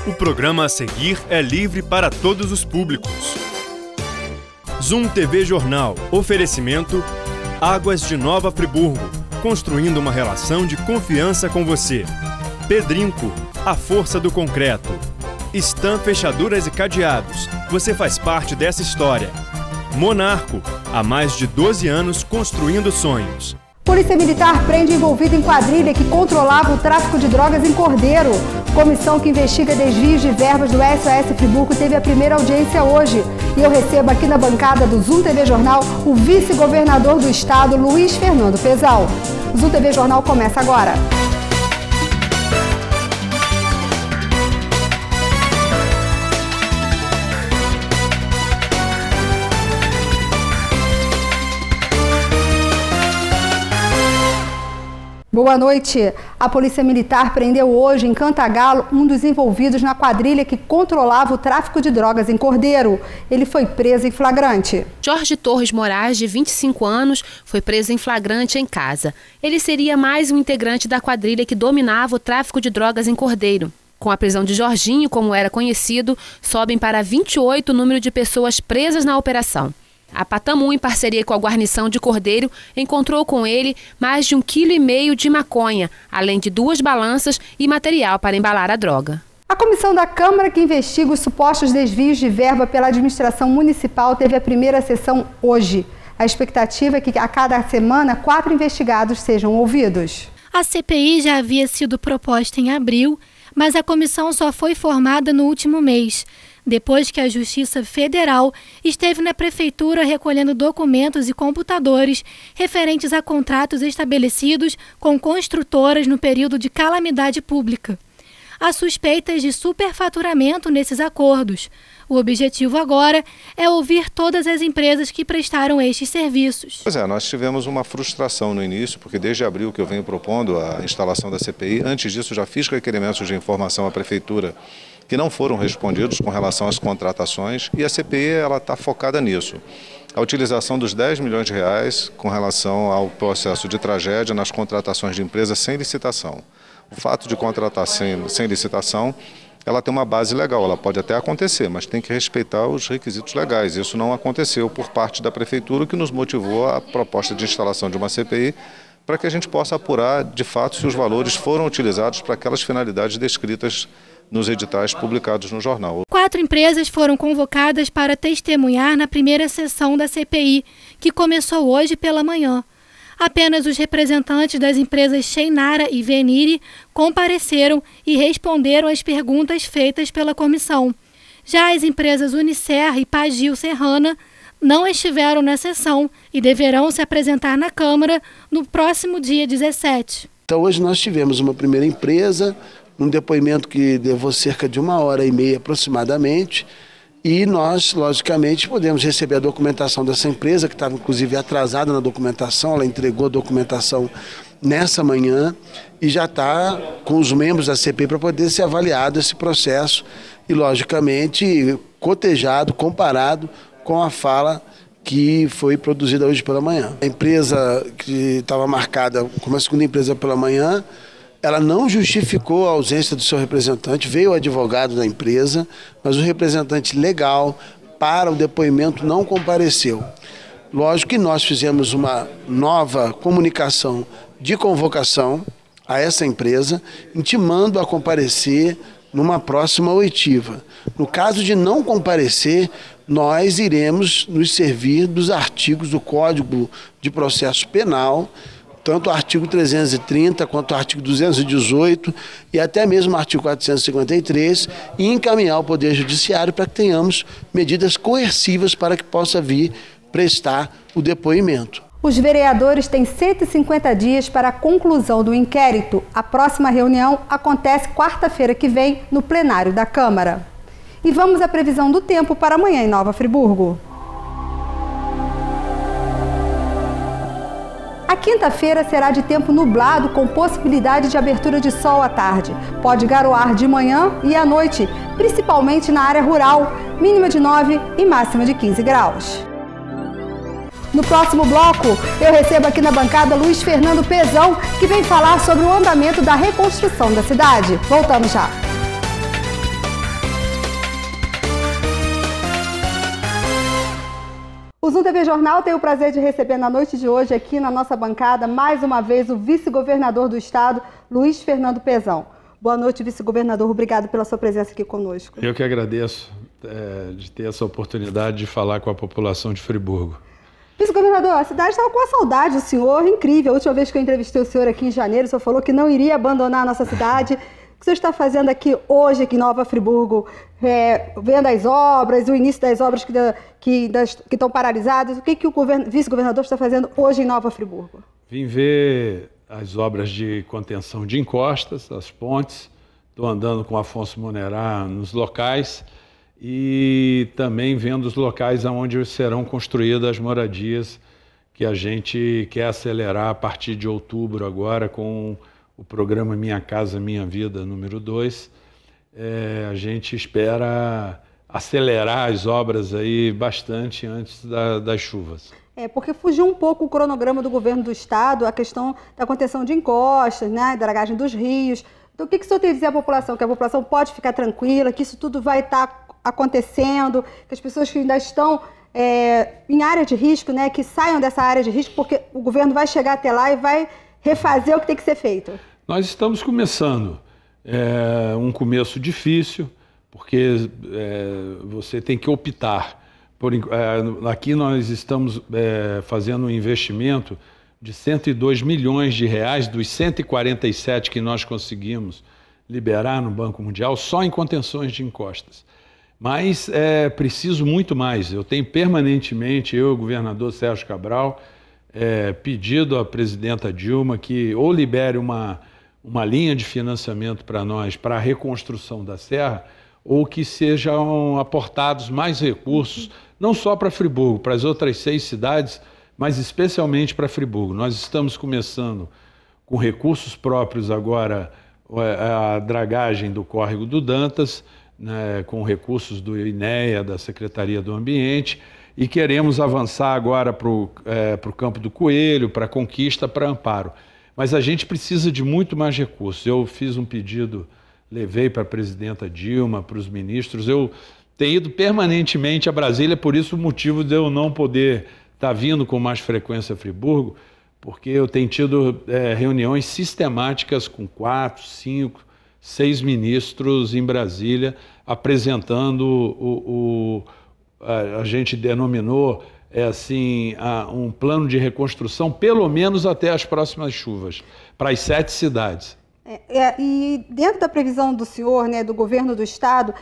O programa a seguir é livre para todos os públicos. Zoom TV Jornal. Oferecimento Águas de Nova Friburgo. Construindo uma relação de confiança com você. Pedrinco. A força do concreto. Stan Fechaduras e Cadeados. Você faz parte dessa história. Monarco. Há mais de 12 anos construindo sonhos. Polícia Militar prende envolvido em quadrilha que controlava o tráfico de drogas em Cordeiro. Comissão que investiga desvios de verbas do SOS Friburgo teve a primeira audiência hoje. E eu recebo aqui na bancada do Zoom TV Jornal o vice-governador do estado, Luiz Fernando Pezal. O Zoom TV Jornal começa agora. Boa noite. A Polícia Militar prendeu hoje em Cantagalo um dos envolvidos na quadrilha que controlava o tráfico de drogas em Cordeiro. Ele foi preso em flagrante. Jorge Torres Moraes, de 25 anos, foi preso em flagrante em casa. Ele seria mais um integrante da quadrilha que dominava o tráfico de drogas em Cordeiro. Com a prisão de Jorginho, como era conhecido, sobem para 28 o número de pessoas presas na operação. A Patamu, em parceria com a guarnição de Cordeiro, encontrou com ele mais de 1,5 kg de maconha, além de 2 balanças e material para embalar a droga. A comissão da Câmara que investiga os supostos desvios de verba pela administração municipal teve a primeira sessão hoje. A expectativa é que a cada semana 4 investigados sejam ouvidos. A CPI já havia sido proposta em abril, mas a comissão só foi formada no último mês, depois que a Justiça Federal esteve na Prefeitura recolhendo documentos e computadores referentes a contratos estabelecidos com construtoras no período de calamidade pública. Há suspeitas de superfaturamento nesses acordos. O objetivo agora é ouvir todas as empresas que prestaram estes serviços. Pois é, nós tivemos uma frustração no início, porque desde abril que eu venho propondo a instalação da CPI, antes disso já fiz requerimentos de informação à Prefeitura que não foram respondidos com relação às contratações, e a CPI está focada nisso. A utilização dos 10 milhões de reais com relação ao processo de tragédia nas contratações de empresas sem licitação. O fato de contratar sem licitação, ela tem uma base legal, ela pode até acontecer, mas tem que respeitar os requisitos legais. Isso não aconteceu por parte da Prefeitura, o que nos motivou a proposta de instalação de uma CPI, para que a gente possa apurar, de fato, se os valores foram utilizados para aquelas finalidades descritas nos editais publicados no jornal. 4 empresas foram convocadas para testemunhar na primeira sessão da CPI, que começou hoje pela manhã. Apenas os representantes das empresas Cheinara e Venire compareceram e responderam às perguntas feitas pela comissão. Já as empresas Unicer e Pagil Serrana não estiveram na sessão e deverão se apresentar na Câmara no próximo dia 17. Então hoje nós tivemos uma primeira empresa, um depoimento que levou cerca de 1h30 aproximadamente, e nós, logicamente, podemos receber a documentação dessa empresa, que estava inclusive atrasada na documentação. Ela entregou a documentação nessa manhã e já está com os membros da CPI para poder ser avaliado esse processo e, logicamente, cotejado, comparado com a fala que foi produzida hoje pela manhã. A empresa que estava marcada como a segunda empresa pela manhã, ela não justificou a ausência do seu representante, veio o advogado da empresa, mas o representante legal para o depoimento não compareceu. Lógico que nós fizemos uma nova comunicação de convocação a essa empresa, intimando a comparecer numa próxima oitiva. No caso de não comparecer, nós iremos nos servir dos artigos do Código de Processo Penal, tanto o artigo 330 quanto o artigo 218 e até mesmo o artigo 453, e encaminhar ao Poder Judiciário para que tenhamos medidas coercivas para que possa vir prestar o depoimento. Os vereadores têm 150 dias para a conclusão do inquérito. A próxima reunião acontece quarta-feira que vem no plenário da Câmara. E vamos à previsão do tempo para amanhã em Nova Friburgo. A quinta-feira será de tempo nublado com possibilidade de abertura de sol à tarde. Pode garoar de manhã e à noite, principalmente na área rural, mínima de 9 e máxima de 15 graus. No próximo bloco, eu recebo aqui na bancada Luiz Fernando Pezal, que vem falar sobre o andamento da reconstrução da cidade. Voltamos já. O Zoom TV Jornal tem o prazer de receber na noite de hoje aqui na nossa bancada, mais uma vez, o vice-governador do estado, Luiz Fernando Pezão. Boa noite, vice-governador. Obrigado pela sua presença aqui conosco. Eu que agradeço de ter essa oportunidade de falar com a população de Friburgo. Vice-governador, a cidade estava com a saudade do senhor, incrível. A última vez que eu entrevistei o senhor aqui em janeiro, o senhor falou que não iria abandonar a nossa cidade. O que o senhor está fazendo aqui hoje, aqui em Nova Friburgo, vendo as obras, o início das obras que estão paralisadas? O que o vice-governador está fazendo hoje em Nova Friburgo? Vim ver as obras de contenção de encostas, as pontes. Estou andando com o Afonso Monerá nos locais e também vendo os locais onde serão construídas as moradias que a gente quer acelerar a partir de outubro agora com o programa Minha Casa Minha Vida número 2. A gente espera acelerar as obras aí bastante antes das chuvas. Porque fugiu um pouco o cronograma do governo do estado, a questão da contenção de encostas, né, da dragagem dos rios. Então o que o senhor tem a dizer à população? Que a população pode ficar tranquila, que isso tudo vai estar acontecendo, que as pessoas que ainda estão em área de risco, né, que saiam dessa área de risco, porque o governo vai chegar até lá e vai refazer o que tem que ser feito. Nós estamos começando. Um começo difícil, porque você tem que optar. Aqui nós estamos fazendo um investimento de 102 milhões de reais dos 147 que nós conseguimos liberar no Banco Mundial só em contenções de encostas. Mas é preciso muito mais. Eu tenho permanentemente, eu e o governador Sérgio Cabral, pedido à presidenta Dilma que ou libere uma linha de financiamento para nós, para a reconstrução da Serra, ou que sejam aportados mais recursos, não só para Friburgo, para as outras 6 cidades, mas especialmente para Friburgo. Nós estamos começando com recursos próprios agora, a dragagem do córrego do Dantas, né, com recursos do INEA, da Secretaria do Ambiente, e queremos avançar agora para o Campo do Coelho, para Conquista, para Amparo. Mas a gente precisa de muito mais recursos. Eu fiz um pedido, levei para a presidenta Dilma, para os ministros. Eu tenho ido permanentemente a Brasília, por isso o motivo de eu não poder estar vindo com mais frequência a Friburgo, porque eu tenho tido reuniões sistemáticas com 4, 5, 6 ministros em Brasília, apresentando a gente denominou um plano de reconstrução, pelo menos até as próximas chuvas, para as 7 cidades. E dentro da previsão do senhor, né, do governo do estado,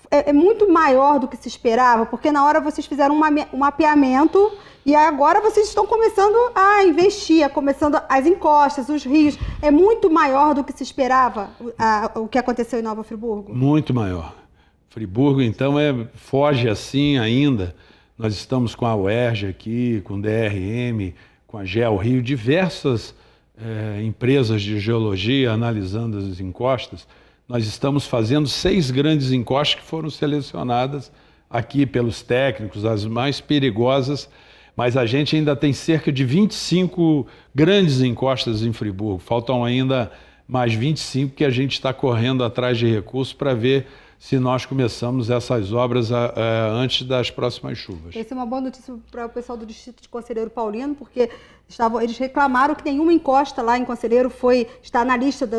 é muito maior do que se esperava, porque na hora vocês fizeram um mapeamento e agora vocês estão começando a investir, começando as encostas, os rios. É muito maior do que se esperava o que aconteceu em Nova Friburgo? Muito maior. Friburgo, então, foge assim ainda. Nós estamos com a UERJ aqui, com o DRM, com a GeoRio, diversas empresas de geologia analisando as encostas. Nós estamos fazendo 6 grandes encostas que foram selecionadas aqui pelos técnicos, as mais perigosas, mas a gente ainda tem cerca de 25 grandes encostas em Friburgo. Faltam ainda mais 25 que a gente está correndo atrás de recursos para ver se nós começamos essas obras antes das próximas chuvas. Essa é uma boa notícia para o pessoal do Distrito de Conselheiro Paulino, porque eles reclamaram que nenhuma encosta lá em Conselheiro está na lista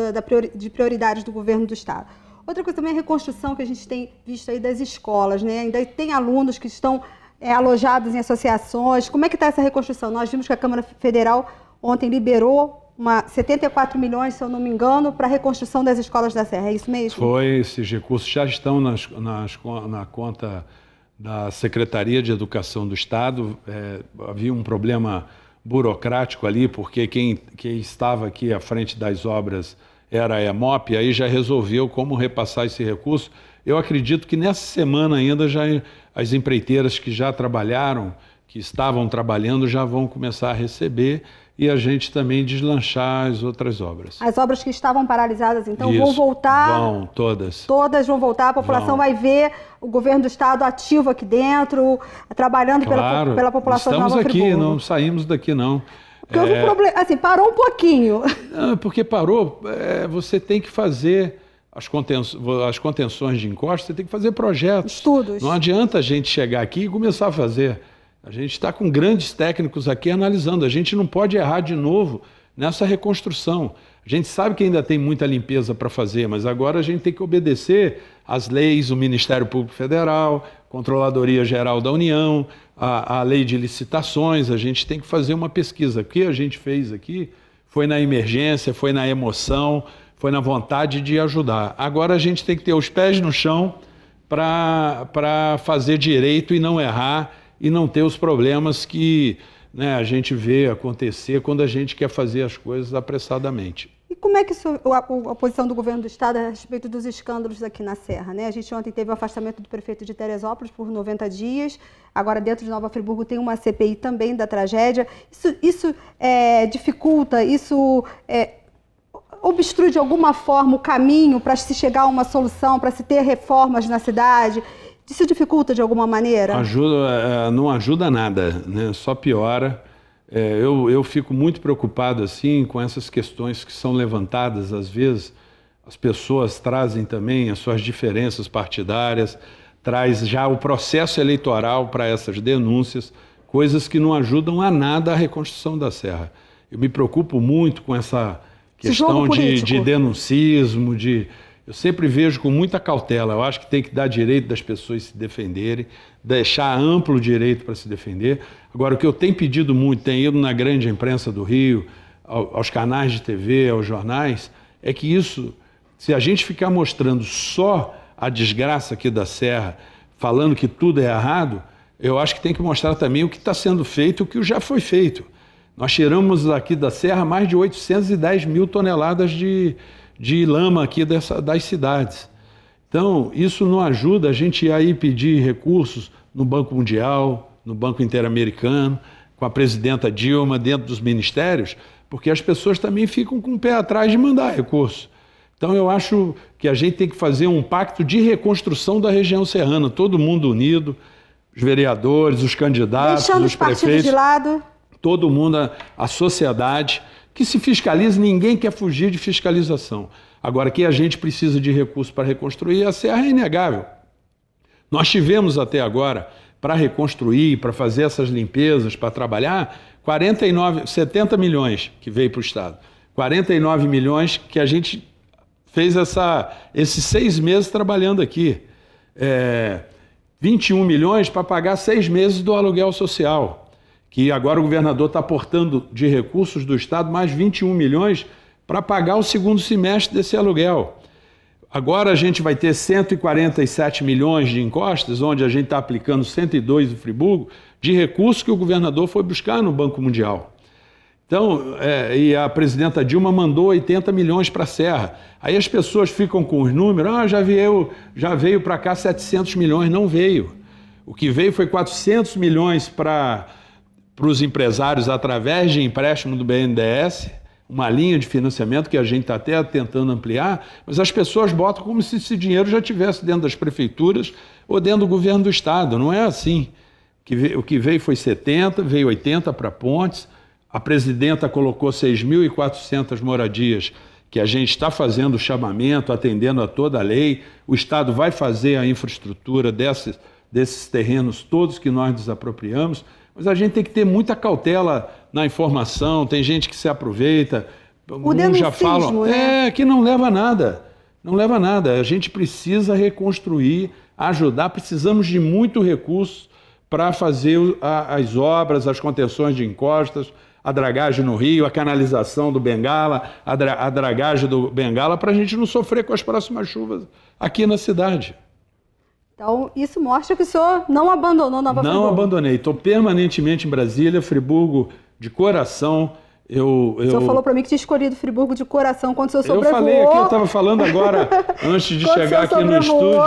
de prioridades do governo do estado. Outra coisa também é a reconstrução que a gente tem visto aí das escolas, né? Ainda tem alunos que estão alojados em associações. Como é que está essa reconstrução? Nós vimos que a Câmara Federal ontem liberou 74 milhões, se eu não me engano, para a reconstrução das escolas da Serra, é isso mesmo? Esses recursos já estão na conta da Secretaria de Educação do Estado. Havia um problema burocrático ali, porque quem estava aqui à frente das obras era a EMOP, aí já resolveu como repassar esse recurso. Eu acredito que nessa semana ainda as empreiteiras que já trabalharam, que estavam trabalhando, já vão começar a receber, e a gente também deslanchar as outras obras. As obras que estavam paralisadas, então, vão voltar? Vão, todas. Todas vão voltar, a população vai ver o governo do estado ativo aqui dentro, trabalhando pela população de Nova Friburgo. Estamos aqui, não saímos daqui não. Porque houve um problema, assim, parou um pouquinho. Não, porque parou, você tem que fazer as contenções de encosta, você tem que fazer projetos. Estudos. Não adianta a gente chegar aqui e começar a fazer. A gente está com grandes técnicos aqui analisando. A gente não pode errar de novo nessa reconstrução. A gente sabe que ainda tem muita limpeza para fazer, mas agora a gente tem que obedecer às leis, o Ministério Público Federal, Controladoria Geral da União, a lei de licitações. A gente tem que fazer uma pesquisa. O que a gente fez aqui foi na emergência, foi na emoção, foi na vontade de ajudar. Agora a gente tem que ter os pés no chão para fazer direito e não errar e não ter os problemas que, né, a gente vê acontecer quando a gente quer fazer as coisas apressadamente. E como é que a posição do governo do estado a respeito dos escândalos aqui na Serra, né? A gente ontem teve o afastamento do prefeito de Teresópolis por 90 dias, agora dentro de Nova Friburgo tem uma CPI também da tragédia. Isso dificulta, obstrui de alguma forma o caminho para se chegar a uma solução, para se ter reformas na cidade? Isso dificulta de alguma maneira? Não ajuda nada, né? Só piora. Eu fico muito preocupado assim, com essas questões que são levantadas. Às vezes as pessoas trazem também as suas diferenças partidárias, traz já o processo eleitoral para essas denúncias, coisas que não ajudam a nada a reconstrução da Serra. Eu me preocupo muito com essa questão de denuncismo, eu sempre vejo com muita cautela. Eu acho que tem que dar direito das pessoas se defenderem, deixar amplo direito para se defender. Agora, o que eu tenho pedido muito, tenho ido na grande imprensa do Rio, aos canais de TV, aos jornais, é que isso, se a gente ficar mostrando só a desgraça aqui da Serra, falando que tudo é errado, eu acho que tem que mostrar também o que está sendo feito, o que já foi feito. Nós tiramos aqui da Serra mais de 810 mil toneladas de lama aqui das cidades. Então, isso não ajuda a gente a ir pedir recursos no Banco Mundial, no Banco Interamericano, com a presidenta Dilma, dentro dos ministérios, porque as pessoas também ficam com o pé atrás de mandar recurso. Então, eu acho que a gente tem que fazer um pacto de reconstrução da região serrana, todo mundo unido, os vereadores, os candidatos, deixando os prefeitos, de lado. Todo mundo, a sociedade, que se fiscalize. Ninguém quer fugir de fiscalização. Agora, que a gente precisa de recursos para reconstruir, a Serra é inegável. Nós tivemos até agora, para reconstruir, para fazer essas limpezas, para trabalhar, 70 milhões que veio para o Estado. 49 milhões que a gente fez esses 6 meses trabalhando aqui. 21 milhões para pagar 6 meses do aluguel social, que agora o governador está aportando de recursos do Estado mais 21 milhões para pagar o segundo semestre desse aluguel. Agora a gente vai ter 147 milhões de encostas, onde a gente está aplicando 102 do Friburgo, de recursos que o governador foi buscar no Banco Mundial. Então, e a presidenta Dilma mandou 80 milhões para a Serra. Aí as pessoas ficam com os números, já veio para cá 700 milhões, não veio. O que veio foi 400 milhões para os empresários através de empréstimo do BNDES, uma linha de financiamento que a gente está até tentando ampliar, mas as pessoas botam como se esse dinheiro já estivesse dentro das prefeituras ou dentro do governo do Estado. Não é assim. O que veio foi 70, veio 80 para pontes, a presidenta colocou 6.400 moradias, que a gente está fazendo o chamamento, atendendo a toda a lei, o Estado vai fazer a infraestrutura desses terrenos todos que nós desapropriamos, mas a gente tem que ter muita cautela na informação. Tem gente que se aproveita, uns já falam, que não leva a nada, não leva a nada. A gente precisa reconstruir, ajudar, precisamos de muito recurso para fazer as obras, as contenções de encostas, a dragagem no rio, a canalização do Bengala, a dragagem do Bengala, para a gente não sofrer com as próximas chuvas aqui na cidade. Então, isso mostra que o senhor não abandonou Nova Friburgo. Não abandonei, estou permanentemente em Brasília, Friburgo de coração. O senhor falou para mim que tinha escolhido Friburgo de coração quando o senhor sobrevoou. Eu falei aqui, eu estava falando agora, antes de chegar aqui no estúdio,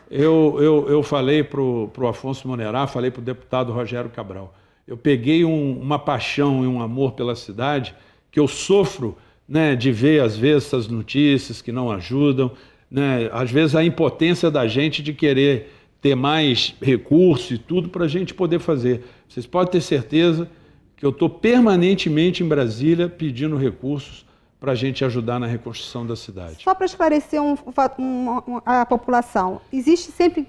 eu falei para o Afonso Monerá, falei para o deputado Rogério Cabral. Eu peguei uma paixão e um amor pela cidade, que eu sofro, né, de ver, às vezes, essas notícias que não ajudam, né, às vezes a impotência da gente de querer ter mais recursos e tudo para a gente poder fazer. Vocês podem ter certeza que eu estou permanentemente em Brasília pedindo recursos para a gente ajudar na reconstrução da cidade. Só para esclarecer a população, existe sempre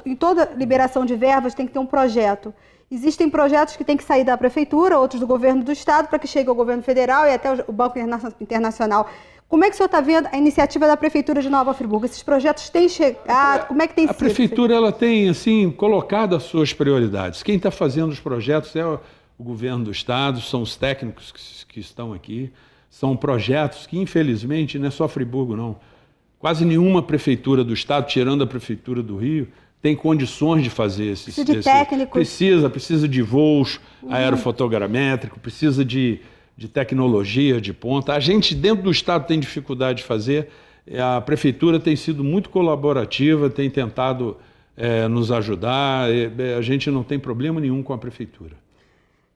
em toda liberação de verbas tem que ter um projeto. Existem projetos que têm que sair da prefeitura, outros do governo do estado, para que chegue ao governo federal e até o Banco Internacional. Como é que o senhor está vendo a iniciativa da Prefeitura de Nova Friburgo? Esses projetos têm chegado? Como é que tem sido? A Prefeitura ela tem assim, colocado as suas prioridades. Quem está fazendo os projetos é o governo do estado, são os técnicos que estão aqui. São projetos que, infelizmente, não é só Friburgo, não. Quase nenhuma prefeitura do estado, tirando a Prefeitura do Rio, tem condições de fazer esses... Precisa de técnicos. Precisa de voos aerofotogramétricos, precisa de tecnologia de ponta. A gente, dentro do estado, tem dificuldade de fazer. A Prefeitura tem sido muito colaborativa, tem tentado nos ajudar. A gente não tem problema nenhum com a Prefeitura.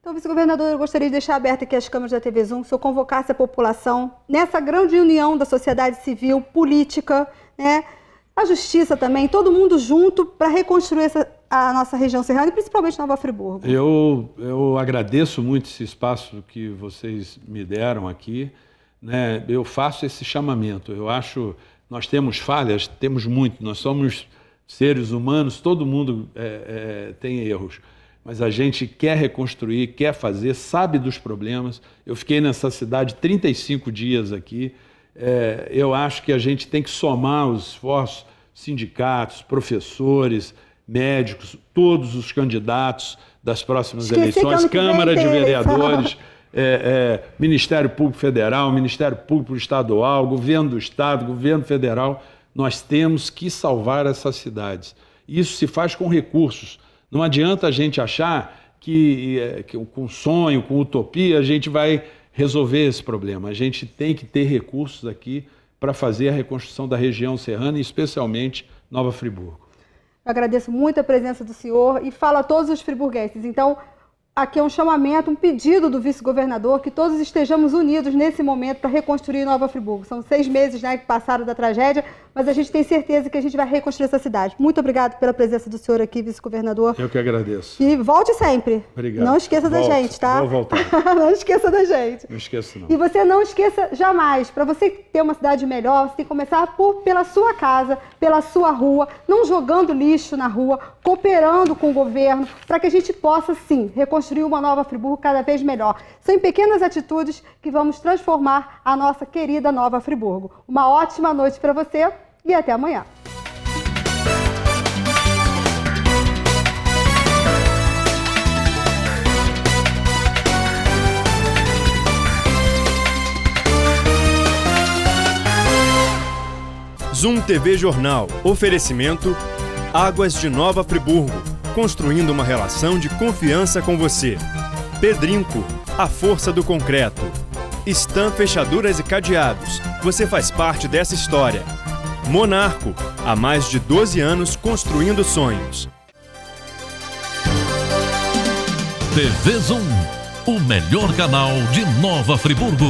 Então, vice-governador, eu gostaria de deixar aberta aqui as câmeras da TV Zoom, se eu convocasse a população nessa grande união da sociedade civil, política, né, a justiça também, todo mundo junto para reconstruir a nossa região serrana e principalmente Nova Friburgo. Eu agradeço muito esse espaço que vocês me deram aqui, né? Eu faço esse chamamento. Eu acho, nós temos falhas, temos muito, nós somos seres humanos, todo mundo tem erros. Mas a gente quer reconstruir, quer fazer, sabe dos problemas. Eu fiquei nessa cidade 35 dias aqui. Eu acho que a gente tem que somar os esforços, sindicatos, professores, médicos, todos os candidatos das próximas eleições, Câmara de Vereadores, Ministério Público Federal, Ministério Público Estadual, Governo do Estado, Governo Federal. Nós temos que salvar essas cidades. Isso se faz com recursos. Não adianta a gente achar que com sonho, com utopia, a gente vai resolver esse problema. A gente tem que ter recursos aqui para fazer a reconstrução da região serrana e especialmente Nova Friburgo. Eu agradeço muito a presença do senhor e falo a todos os friburguenses. Então, aqui é um chamamento, um pedido do vice-governador que todos estejamos unidos nesse momento para reconstruir Nova Friburgo. São 6 meses, né, que passaram da tragédia, mas a gente tem certeza que a gente vai reconstruir essa cidade. Muito obrigado pela presença do senhor aqui, vice-governador. Eu que agradeço. E volte sempre. Obrigado. Não esqueça da gente, tá? Vou voltar. Não esqueça da gente. Não esqueço, não. E você não esqueça jamais, para você ter uma cidade melhor, você tem que começar pela sua casa, pela sua rua, não jogando lixo na rua, cooperando com o governo, para que a gente possa, sim, reconstruir uma Nova Friburgo cada vez melhor. São em pequenas atitudes que vamos transformar a nossa querida Nova Friburgo. Uma ótima noite para você e até amanhã. Zoom TV Jornal. Oferecimento Águas de Nova Friburgo. Construindo uma relação de confiança com você. Pedrinco, a força do concreto. Stan Fechaduras e Cadeados. Você faz parte dessa história. Monarco, há mais de 12 anos construindo sonhos. TV Zoom, o melhor canal de Nova Friburgo.